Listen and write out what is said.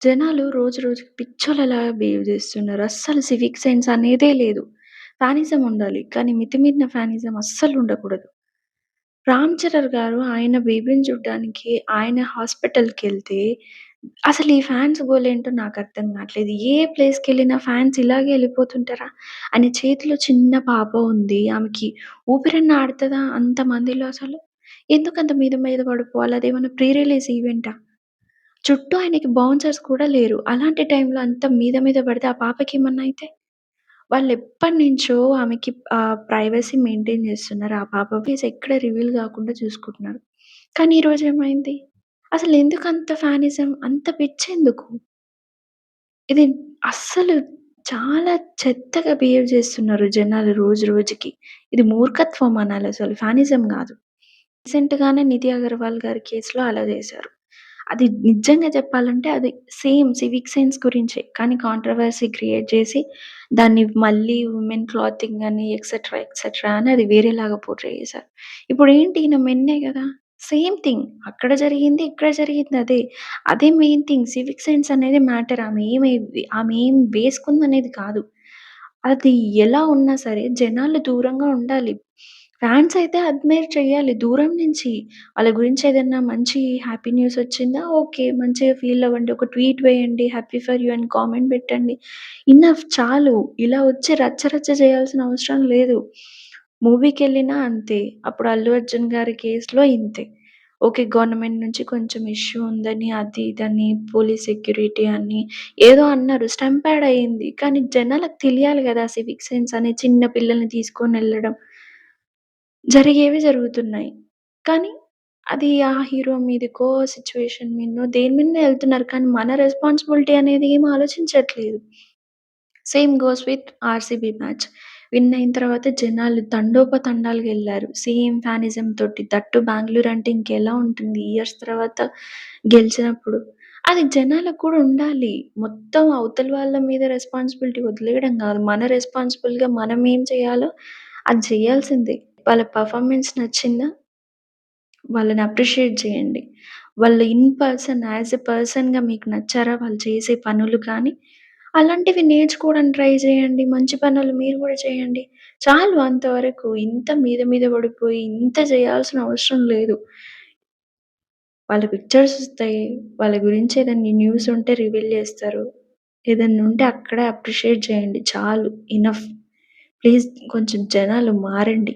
జనాలు రోజు రోజుకి పిచ్చోళ్ళలాగా బిహేవ్ జేస్తున్నారు. అస్సలు సివిక్ సెన్స్ అనేదే లేదు. ఫ్యానిజం ఉండాలి. కానీ మితిమీరిన ఫ్యానిజం అస్సలుండకూడదు. 'రామ్ చరణ్' గారు ఆయన బేబీని చూడ్డానికి ఆయన హాస్పిటల్‌కెళ్తే అసలు ఈ ఫ్యాన్స్ గోలేంటో నాకర్థం కావట్లేదు. ఏ ప్లేస్‌కెళ్ళినా ఫ్యాన్స్ ఇలాగే ఎళ్ళిపోతుంటారా? ఆయన చేతిలో చిన్న పాప ఉంది. ఆమెకి ఊపిరన్నా ఆడతదా అంతమందిలో అసలు? ఎందుకంత మీద మీద పడిపోవాలి? అదేమన్నా ప్రీ రిలీజ్ ఈవెంటా? చుట్టూ ఆయనకి బౌన్సర్స్ కూడా లేరు. అలాంటి టైంలో అంత మీద మీద పడితే ఆ పాపకేమన్నా అయితే? వాళ్ళెప్పటినుంచో ఆమెకి ప్రైవసీ మెయింటైన్ చేస్తున్నారు. ఆ పాప ఫేస్ ఎక్కడ రివీల్ గాకుండా చూసుకుంటున్నారు. కానీ ఈరోజు ఏమైంది? అసలెందుకంత ఫ్యానిజం? అంత పిచ్చెందుకు? ఇది అస్సలు చాలా చెత్తగా బిహేవ్ చేస్తున్నారు జనాలు రోజు రోజుకి. ఇది మూర్ఖత్వం అనాలసలు. ఫ్యానిజం గాదు. రీసెంట్‌గానే 'నిధి అగర్వాల్' గారి కేస్‌లో అలా చేశారు. అది నిజంగా చెప్పాలంటే అది సేమ్ సివిక్ సెన్స్ గురించే. కానీ కాంట్రోవర్సీ క్రియేట్ చేసి దాన్ని మళ్ళీ ఉమెన్ క్లాతింగ్ అని ఎక్సెట్రా, ఎక్సెట్రా అని అది వేరేలాగా పోట్రే చేశారు. ఇప్పుడేంటి ఈయన మెన్నే గదా! Same thing. అక్కడ జరిగింది, ఇక్కడ జరిగింది అదే. అదే మెయిన్ థింగ్. సివిక్ సెన్స్ అనేది మ్యాటర్. ఆమె ఏం వేసుకుందనేది కాదు. అది ఎలా ఉన్నా సరే జనాలు దూరంగా ఉండాలి. ఫ్యాన్స్ అయితే అడ్మైర్ చేయాలి దూరం నుంచి. వాళ్ళ గురించి ఏదన్నా మంచి హ్యాపీ న్యూస్ వచ్చిందా? ఓకే. మంచిగా ఫీల్ అవ్వండి. ఒక ట్వీట్ వేయండి. హ్యాపీ ఫర్ యూ అని కామెంట్ పెట్టండి. ఇనఫ్ చాలు. ఇలా వచ్చి రచ్చ రచ్చ చేయాల్సిన అవసరం లేదు. మూవీకెళ్ళినా అంతే. అప్పుడు 'అల్లు అర్జున్' గారి కేస్‌లో ఇంతే. ఓకే. గవర్నమెంట్ నుంచి కొంచెం ఇష్యూ ఉందని, అది ఇదని, పోలీస్ సెక్యూరిటీ అని ఏదో అన్నారు. స్టంప్ యాడ్ అయింది. కానీ జనాలకు తెలియాలి గదా! సివిక్ సెన్స్ అని చిన్న పిల్లల్ని తీసుకొనెళ్ళడం. జరిగేవి జరుగుతున్నాయి. కానీ అది ఆ హీరో మీదకో, సిట్యుయేషన్ మీదనో దేని మీదనో ఎళ్తున్నారు. కానీ మన రెస్పాన్సిబిలిటీ అనేది ఏమి ఆలోచించట్లేదు. Same goes with RCB match. Win అయిన తర్వాత జనాలు తండోపతండాలుగా ఎళ్లారు. సేమ్ ఫ్యానిజం తోటి. దట్ టూ బెంగుళూరు అంటే ఇంకెలా ఉంటుంది ఇయర్స్ తర్వాత గెలిచినప్పుడు. అది జనాలకు కూడా ఉండాలి. మొత్తం అవతల వాళ్ళ మీద రెస్పాన్సిబిలిటీ వదిలేయడం గాదు. మన రెస్పాన్సిబుల్‌గా మనం ఏం చేయాలో అది చేయాల్సిందే. వాళ్ళ పెర్ఫార్మన్స్ నచ్చిందా? వాళ్ళని అప్రిషియేట్ చేయండి. వాళ్ళు ఇన్ పర్సన్ యాస్ ఎ పర్సన్‌గా మీకు నచ్చారా? వాళ్ళు చేసే పనులు కానీ, అలాంటివి నేర్చుకోవడానికి ట్రై చేయండి. మంచి పనులు మీరు గూడా చేయండి. చాలు అంతవరకు. ఇంత మీద మీద పడిపోయి ఇంత చేయాల్సిన అవసరం లేదు. వాళ్ళ పిక్చర్స్ ఒస్తాయి. వాళ్ళ గురించి ఏదన్నా న్యూస్ ఉంటే రివీల్ చేస్తారు. ఏదన్నా ఉంటే అక్కడే అప్రిషియేట్ చేయండి. చాలు ఇనఫ్. ప్లీజ్ కొంచెం జనాలు మారండి.